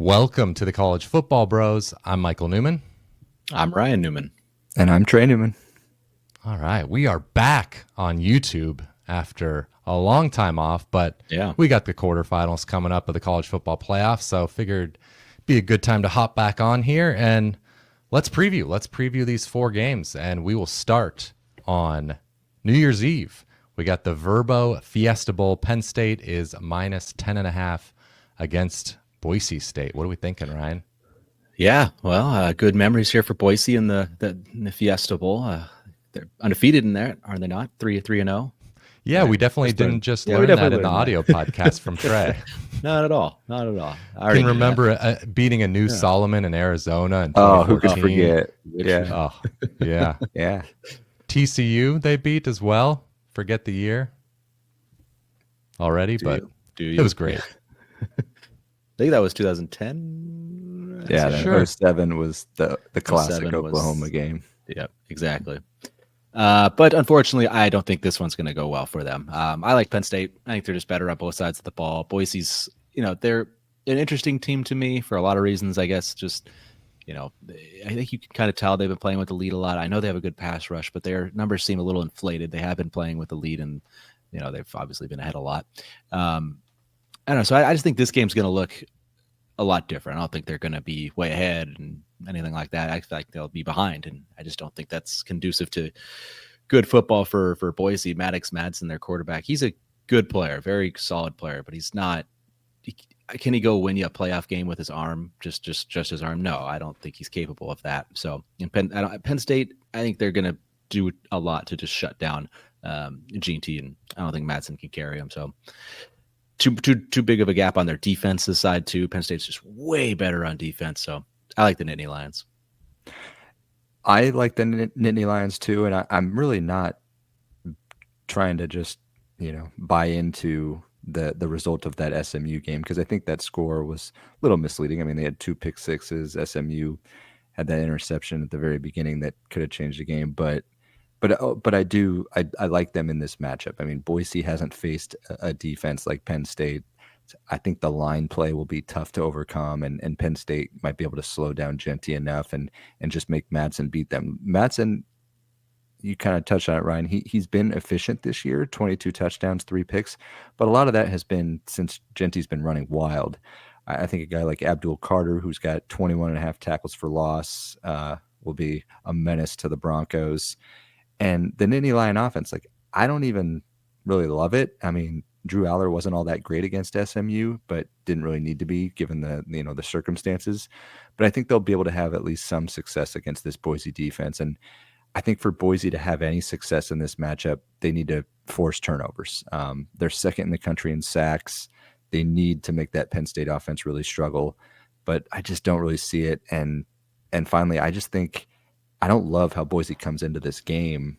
Welcome to the College Football Bros. I'm Michael Newman. I'm Ryan Newman. And I'm Trey Newman. All right, we are back on YouTube after a long time off, but we got the quarterfinals coming up of the college football playoffs, so figured it'd be a good time to hop back on here and let's preview these four games, and we will start on New Year's Eve. We got the Verbo Fiesta Bowl. Penn State is minus 10.5 against Boise State. What are we thinking, Ryan? Yeah, well, good memories here for Boise in the Fiesta Bowl. They're undefeated in there, are they not? 3-0. Yeah, we definitely didn't just learn that in the audio podcast from Trey. Not at all. I can remember beating a New Solomon in Arizona in 2014. Oh, who could forget? Yeah. TCU they beat as well. Forget the year already, but it was great. I think that was 2010. Yeah, sure. 07 was the classic Oklahoma game. Yep, exactly. But unfortunately, I don't think this one's going to go well for them. I like Penn State. I think they're just better on both sides of the ball. Boise's, they're an interesting team to me for a lot of reasons, I guess. Just, I think you can kind of tell they've been playing with the lead a lot. I know they have a good pass rush, but their numbers seem a little inflated. They have been playing with the lead, and, they've obviously been ahead a lot. I don't know. So I just think this game's going to look a lot different. I don't think they're going to be way ahead and anything like that. I feel like they'll be behind, and I just don't think that's conducive to good football for Boise. Maddox Madsen, their quarterback, he's a good player, very solid player, but he's not. Can he go win you a playoff game with his arm? Just his arm? No, I don't think he's capable of that. So in Penn State, I think they're going to do a lot to just shut down Gene T, and I don't think Madsen can carry him. So. Too big of a gap on their defensive side too. Penn State's just way better on defense, so I like the Nittany Lions. I like the Nittany Lions too, and I'm really not trying to just buy into the result of that SMU game, because I think that score was a little misleading. I mean, they had 2 pick sixes. SMU had that interception at the very beginning that could have changed the game, but I like them in this matchup. I mean, Boise hasn't faced a defense like Penn State. I think the line play will be tough to overcome, and Penn State might be able to slow down Genty enough and just make Madsen beat them. Madsen, you kind of touched on it, Ryan. He's been efficient this year, 22 touchdowns, 3 picks, but a lot of that has been since Genty's been running wild. I think a guy like Abdul Carter, who's got 21.5 tackles for loss, will be a menace to the Broncos. And the Nittany Lion offense, I don't even really love it. I mean, Drew Aller wasn't all that great against SMU, but didn't really need to be given the circumstances. But I think they'll be able to have at least some success against this Boise defense. And I think for Boise to have any success in this matchup, they need to force turnovers. They're second in the country in sacks. They need to make that Penn State offense really struggle. But I just don't really see it. And finally, I just think I don't love how Boise comes into this game.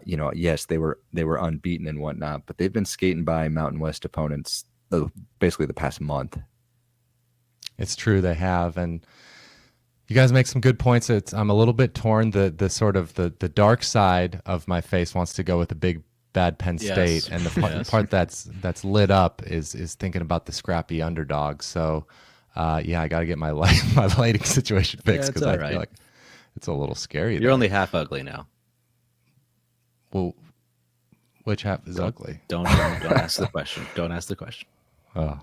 Yes, they were unbeaten and whatnot, but they've been skating by Mountain West opponents basically the past month. It's true, they have, and you guys make some good points. I'm a little bit torn. The sort of the dark side of my face wants to go with the big bad Penn State, and the part that's lit up is thinking about the scrappy underdog. So, I got to get my lighting situation fixed because I feel like it's a little scary. You're only half ugly now. Well, which half is ugly? Don't ask the question. Don't ask the question. Oh,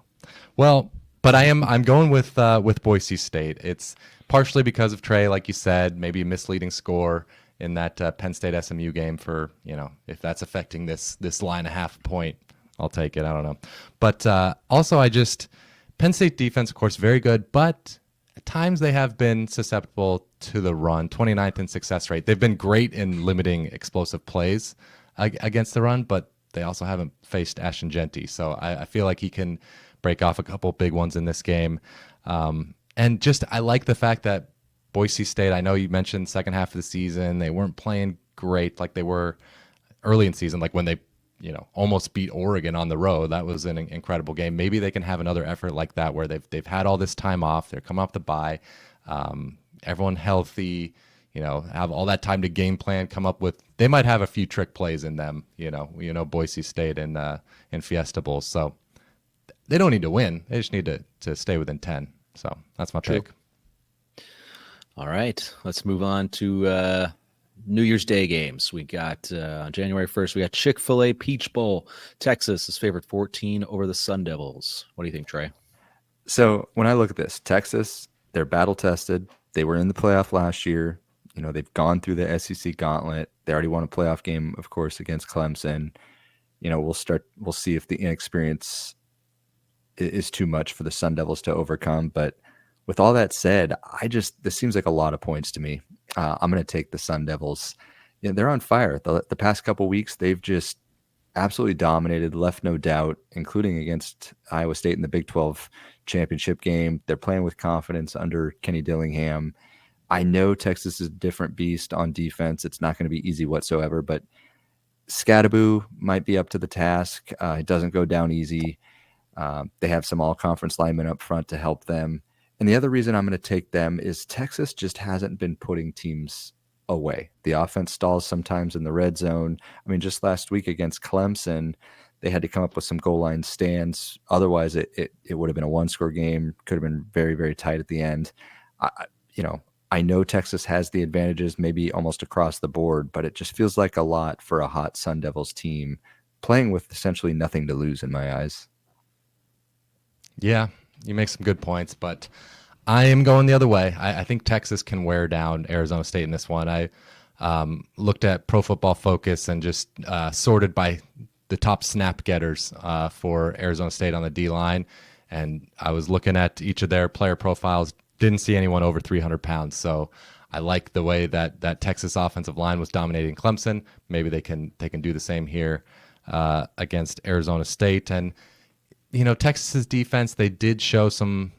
well, but I'm going with Boise State. It's partially because of Trey, like you said, maybe a misleading score in that Penn State SMU game for, if that's affecting this line a half point, I'll take it. I don't know. But also Penn State defense, of course, very good, but at times they have been susceptible to the run, 29th in success rate. They've been great in limiting explosive plays against the run, but they also haven't faced Ashton Genty. So I feel like he can break off a couple big ones in this game. And I like the fact that Boise State, I know you mentioned second half of the season, they weren't playing great like they were early in season, like when they almost beat Oregon on the road. That was an incredible game. Maybe they can have another effort like that where they've had all this time off. They're coming off the bye. Everyone healthy, have all that time to game plan, come up with. They might have a few trick plays in them. Boise State and Fiesta Bowl. So they don't need to win. They just need to stay within 10. So that's my True. pick. All right, let's move on to New Year's Day games. We got on January 1st, we got Chick-fil-A Peach Bowl. Texas is favored 14 over the Sun Devils. What do you think, Trey? So when I look at this, Texas, they're battle tested. They were in the playoff last year. You know, they've gone through the SEC gauntlet. They already won a playoff game, of course, against Clemson. You know, we'll see if the inexperience is too much for the Sun Devils to overcome. But with all that said, this seems like a lot of points to me. I'm going to take the Sun Devils. You know, they're on fire. The past couple weeks, they've just absolutely dominated, left no doubt, including against Iowa State in the Big 12 championship game. They're playing with confidence under Kenny Dillingham. I know Texas is a different beast on defense. It's not going to be easy whatsoever, but Scadaboo might be up to the task. It doesn't go down easy. They have some all-conference linemen up front to help them. And the other reason I'm going to take them is Texas just hasn't been putting teams away. The offense stalls sometimes in the red zone. I mean, just last week against Clemson, they had to come up with some goal line stands. Otherwise, it would have been a one-score game. Could have been very, very tight at the end. I know Texas has the advantages maybe almost across the board, but it just feels like a lot for a hot Sun Devils team playing with essentially nothing to lose in my eyes. Yeah, you make some good points, but I am going the other way. I think Texas can wear down Arizona State in this one. I looked at Pro Football Focus and just sorted by the top snap getters for Arizona State on the D-line, and I was looking at each of their player profiles, didn't see anyone over 300 pounds, so I like the way that Texas offensive line was dominating Clemson. Maybe they can do the same here against Arizona State. And you know, Texas's defense, they did show some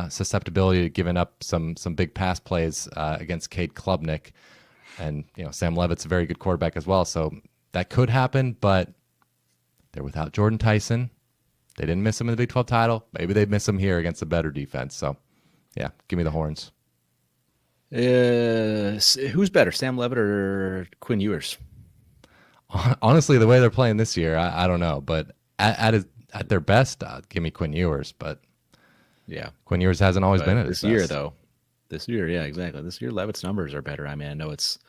susceptibility to giving up some big pass plays against Cade Klubnik. And, you know, Sam Levitt's a very good quarterback as well. So that could happen, but they're without Jordan Tyson. They didn't miss him in the Big 12 title. Maybe they'd miss him here against a better defense. So, yeah, give me the horns. Who's better, Sam Levitt or Quinn Ewers? Honestly, the way they're playing this year, I don't know. But at their best, give me Quinn Ewers. But yeah, Quinn Ewers hasn't always been at this his year, best. though. This year, yeah, exactly. This year, Levitt's numbers are better. I mean, I know it's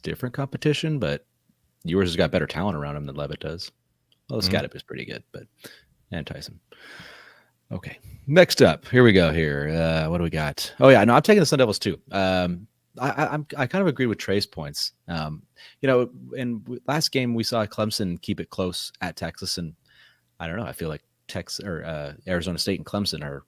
different competition, but Ewers has got better talent around him than Levitt does. Well, Scadab is pretty good, and Tyson. Okay, next up, here we go. Here, what do we got? Oh yeah, no, I'm taking the Sun Devils too. I kind of agree with Trey's points. You know, in last game we saw Clemson keep it close at Texas, and I don't know. I feel like Arizona State and Clemson are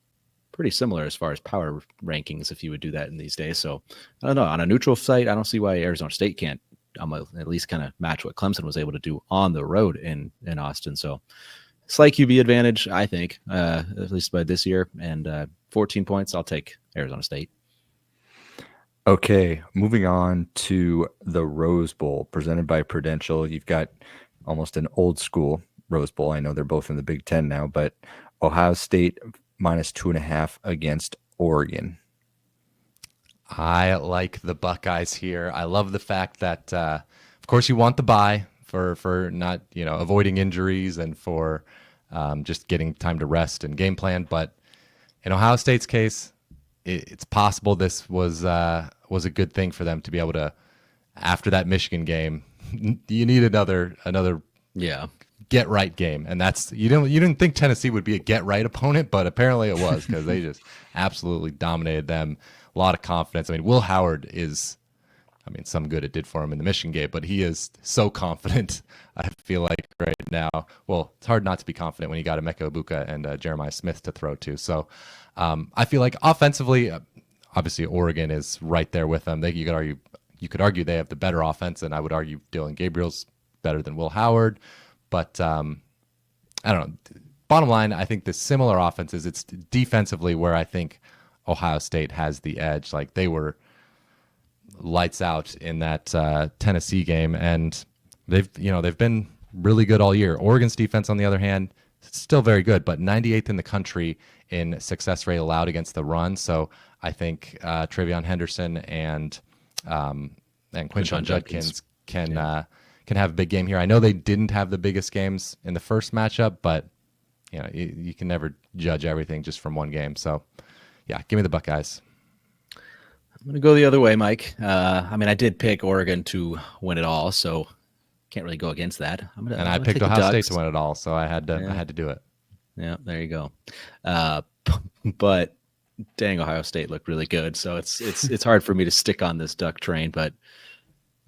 pretty similar as far as power rankings, if you would do that in these days. So I don't know. On a neutral site, I don't see why Arizona State can't at least kind of match what Clemson was able to do on the road in Austin. So slight QB advantage, I think, at least by this year. And 14 points, I'll take Arizona State. Okay, moving on to the Rose Bowl presented by Prudential. You've got almost an old school Rose Bowl. I know they're both in the Big Ten now, but Ohio State -2.5 against Oregon. I like the Buckeyes here. I love the fact that, of course, you want the bye for not, you know, avoiding injuries and for just getting time to rest and game plan. But in Ohio State's case, it's possible this was a good thing for them to be able to, after that Michigan game, you need another get right game, and that's you didn't think Tennessee would be a get right opponent, but apparently it was because they just absolutely dominated them. A lot of confidence. I mean, Will Howard is, some good it did for him in the Michigan game, but he is so confident. I feel like right now. Well, it's hard not to be confident when you got Emeka Ibuka and Jeremiah Smith to throw to. So I feel like offensively, obviously Oregon is right there with them. You could argue they have the better offense, and I would argue Dylan Gabriel's better than Will Howard. But I don't know. Bottom line, I think the similar offenses, it's defensively where I think Ohio State has the edge. Like they were lights out in that Tennessee game, and they've been really good all year. Oregon's defense, on the other hand, still very good, but 98th in the country in success rate allowed against the run. So I think Travion Henderson and Quinshon Judkins can have a big game here. I know they didn't have the biggest games in the first matchup, but you can never judge everything just from one game. So yeah, give me the Buckeyes. I'm going to go the other way, Mike. I mean, I did pick Oregon to win it all, so can't really go against that. And I picked Ohio State to win it all, so I had to do it. Yeah, there you go. But dang, Ohio State looked really good, so it's hard for me to stick on this duck train, but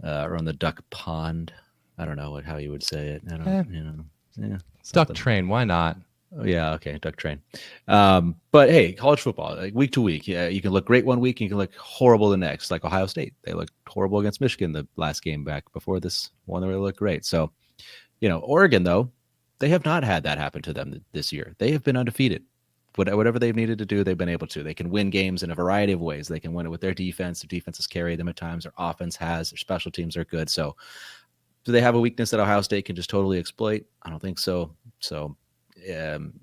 or on the duck pond. I don't know how you would say it. I don't, Duck train, why not? Oh, yeah, okay, duck train. But hey, college football, like week to week, yeah, you can look great one week, you can look horrible the next. Like Ohio State, they looked horrible against Michigan the last game back before this one. They really looked great. So, Oregon though, they have not had that happen to them this year. They have been undefeated. Whatever they've needed to do, they've been able to. They can win games in a variety of ways. They can win it with their defense. Their defense has carried them at times. Their offense has. Their special teams are good. So, do they have a weakness that Ohio State can just totally exploit? I don't think so. So.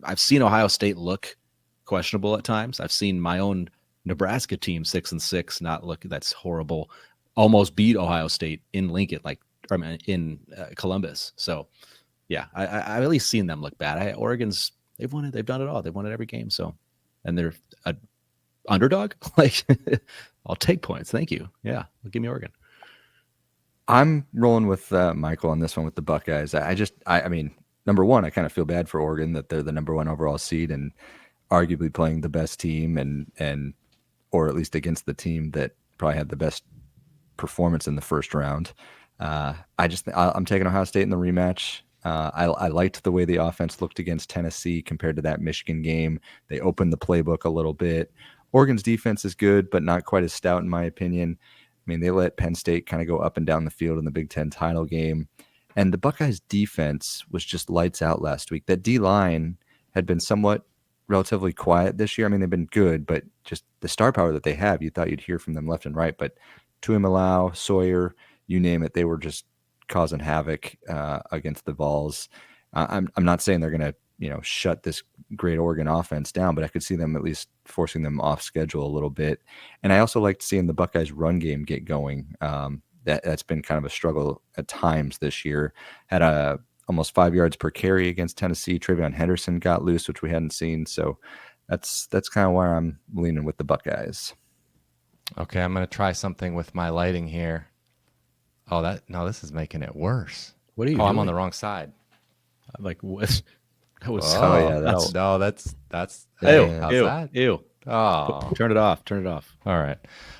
I've seen Ohio State look questionable at times. I've seen my own Nebraska team 6-6 not look. That's horrible. Almost beat Ohio State in Lincoln, in Columbus. So, yeah, I've at least seen them look bad. Oregon's they've won it. They've done it all. They've won it every game. So, and they're an underdog. Like, I'll take points. Thank you. Yeah, give me Oregon. I'm rolling with Michael on this one with the Buckeyes. I mean. Number one, I kind of feel bad for Oregon that they're the number one overall seed and arguably playing the best team and or at least against the team that probably had the best performance in the first round. I'm taking Ohio State in the rematch. I liked the way the offense looked against Tennessee compared to that Michigan game. They opened the playbook a little bit. Oregon's defense is good, but not quite as stout in my opinion. I mean, they let Penn State kind of go up and down the field in the Big Ten title game. And the Buckeyes defense was just lights out last week. That D-line had been somewhat relatively quiet this year. I mean, they've been good, but just the star power that they have, you thought you'd hear from them left and right. But Tuimalau, Sawyer, you name it, they were just causing havoc against the Vols. I'm not saying they're going to shut this great Oregon offense down, but I could see them at least forcing them off schedule a little bit. And I also liked seeing the Buckeyes run game get going. That's been kind of a struggle at times this year. Had almost 5 yards per carry against Tennessee. Travion Henderson got loose, which we hadn't seen. So that's kind of where I'm leaning with the Buckeyes. Okay, I'm going to try something with my lighting here. This is making it worse. What are you doing? I'm on the wrong side. I'm like, what? That was that's ew. Oh, turn it off. All right.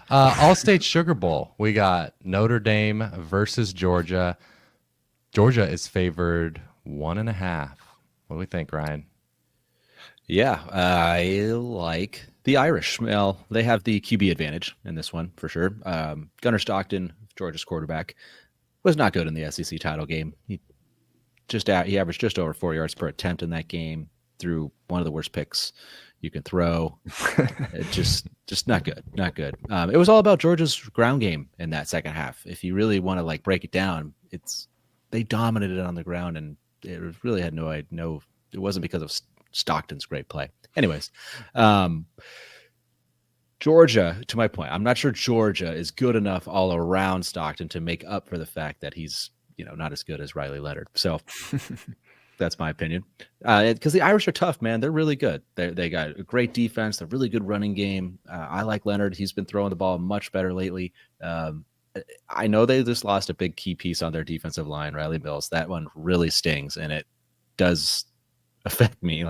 All-State Sugar Bowl. We got Notre Dame versus Georgia. Georgia is favored 1.5. What do we think, Ryan? Yeah, I like the Irish. Well, they have the QB advantage in this one for sure. Gunnar Stockton, Georgia's quarterback, was not good in the SEC title game. He averaged just over 4 yards per attempt in that game. Threw one of the worst picks you can throw. just not good. It was all about Georgia's ground game in that second half. If you really want to break it down, they dominated it on the ground, and it really had no. It wasn't because of Stockton's great play. Anyways, Georgia. To my point, I'm not sure Georgia is good enough all around Stockton to make up for the fact that he's not as good as Riley Leonard. So. That's my opinion. Because the Irish are tough, man. They're really good. They got a great defense. They're really good running game. I like Leonard. He's been throwing the ball much better lately. I know they just lost a big key piece on their defensive line, Riley Mills. That one really stings, and it does affect me.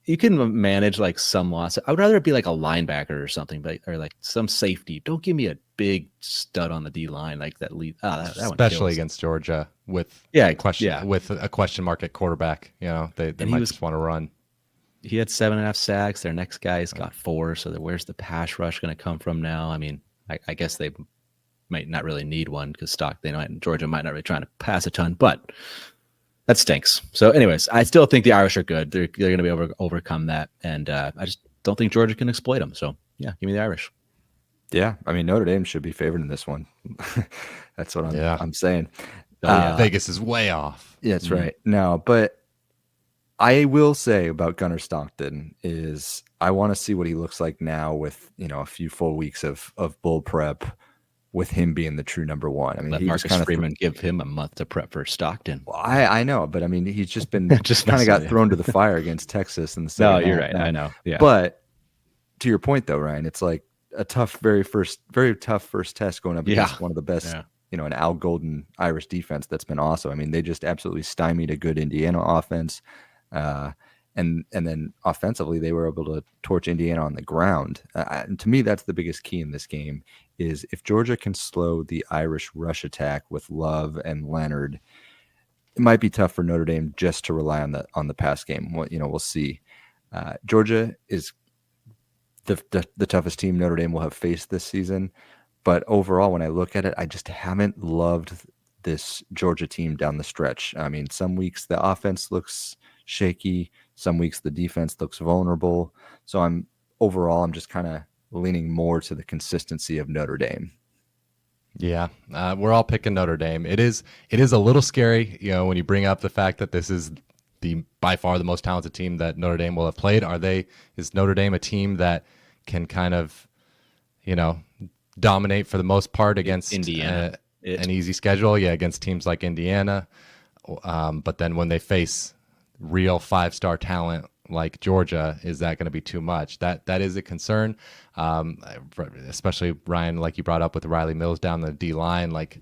You can manage some loss. I would rather it be a linebacker or something, or some safety. Don't give me a big stud on the D line that lead. That especially against Georgia with with a question mark at quarterback. They might just want to run. He had 7.5 sacks. Their next guy's got 4. So where's the pass rush going to come from now? I mean, I guess they might not really need one because Georgia might not really trying to pass a ton, but. That stinks. So, anyways, I still think the Irish are good. They're going to be able to overcome that, and I just don't think Georgia can exploit them. So, yeah, give me the Irish. Yeah, I mean Notre Dame should be favored in this one. That's what I'm saying. Vegas is way off. Yeah, that's right. No, but I will say about Gunnar Stockton is I want to see what he looks like now with a few full weeks of bull prep. With him being the true number one. I mean, let Marcus Freeman give him a month to prep for Stockton. Well, I know, but I mean, he's just been just kind of got thrown to the fire against Texas in the second half. You're right. I know. Yeah. But to your point though, Ryan, it's like a tough, very tough first test going up against one of the best, an Al Golden Irish defense that's been awesome. I mean, they just absolutely stymied a good Indiana offense. And then offensively, they were able to torch Indiana on the ground. And to me, that's the biggest key in this game is if Georgia can slow the Irish rush attack with Love and Leonard, it might be tough for Notre Dame just to rely on the pass game. We'll see. Georgia is the toughest team Notre Dame will have faced this season. But overall, when I look at it, I just haven't loved this Georgia team down the stretch. I mean, some weeks the offense looks shaky. Some weeks the defense looks vulnerable. So I'm just kind of leaning more to the consistency of Notre Dame. Yeah, we're all picking Notre Dame. It is a little scary, when you bring up the fact that this is by far the most talented team that Notre Dame will have played. Is Notre Dame a team that can kind of, dominate for the most part against Indiana? An easy schedule, against teams like Indiana. But then when they face real 5-star talent like Georgia, is that going to be too much? That is a concern, especially Ryan, like you brought up with Riley Mills down the D line, like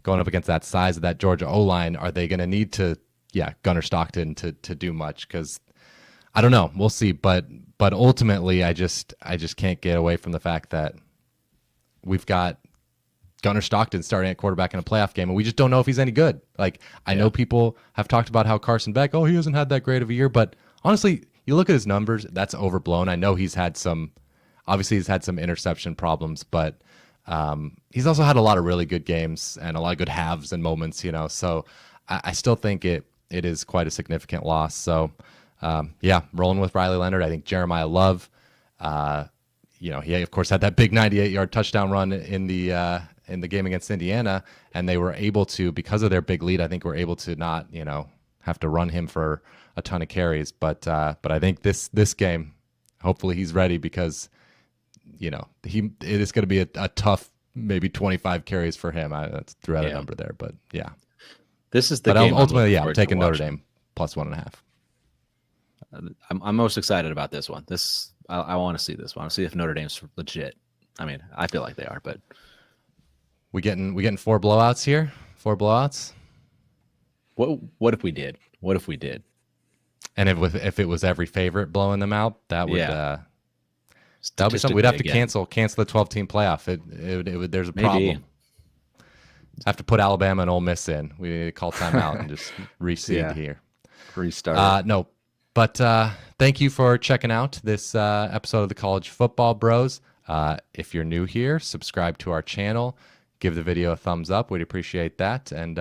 going up against that size of that Georgia O line. Are they going to need to, Gunnar Stockton to do much? Because I don't know, we'll see. But ultimately, I just can't get away from the fact that we've got Gunnar Stockton starting at quarterback in a playoff game, and we just don't know if he's any good. Like, I know people have talked about how Carson Beck, he hasn't had that great of a year, but honestly, you look at his numbers, that's overblown. I know he's had some interception problems, but he's also had a lot of really good games and a lot of good halves and moments, so I still think it is quite a significant loss. So, rolling with Riley Leonard. I think Jeremiah Love, he of course had that big 98-yard touchdown run in the game against Indiana, and they were able to, because of their big lead, I think we're able to not, have to run him for a ton of carries. But I think this game, hopefully he's ready, because, it is going to be a tough, maybe 25 carries for him. I threw out a number there, but yeah. This is the game. Ultimately, I'm taking Notre Dame plus 1.5. I'm most excited about this one. I want to see this one. I want to see if Notre Dame's legit. I mean, I feel like they are, but we getting 4 blowouts here. 4 blowouts. What if we did? What if we did? And if it was every favorite blowing them out, that would that would be something. We'd have to cancel the 12-team playoff. It would. There's a problem. Have to put Alabama and Ole Miss in. We need to call timeout and just reseed here. Restart. No. But thank you for checking out this episode of the College Football Bros. If you're new here, subscribe to our channel. Give the video a thumbs up. We'd appreciate that. And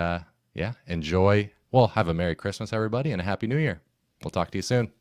enjoy. Well, have a Merry Christmas, everybody, and a Happy New Year. We'll talk to you soon.